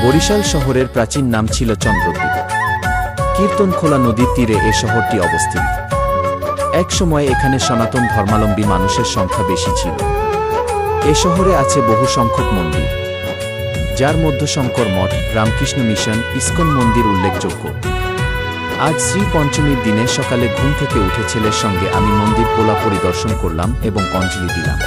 বরিশাল শহরের প্রাচীন নাম ছিল চন্দ্রদ্বীপ। কীর্তনখোলা নদীর তীরে এ শহরটি অবস্থিত। এক সময় এখানে সনাতন ধর্মাবলম্বী মানুষের সংখ্যা বেশি ছিল। এ শহরে আছে বহু সংখ্যক মন্দির, যার মধ্যে শঙ্কর মঠ, রামকৃষ্ণ মিশন, ইস্কন মন্দির উল্লেখযোগ্য। আজ শ্রী পঞ্চমীর দিনে সকালে ঘুম থেকে উঠে ছেলের সঙ্গে আমি মন্দির পোলা পরিদর্শন করলাম এবং অঞ্জলি দিলাম।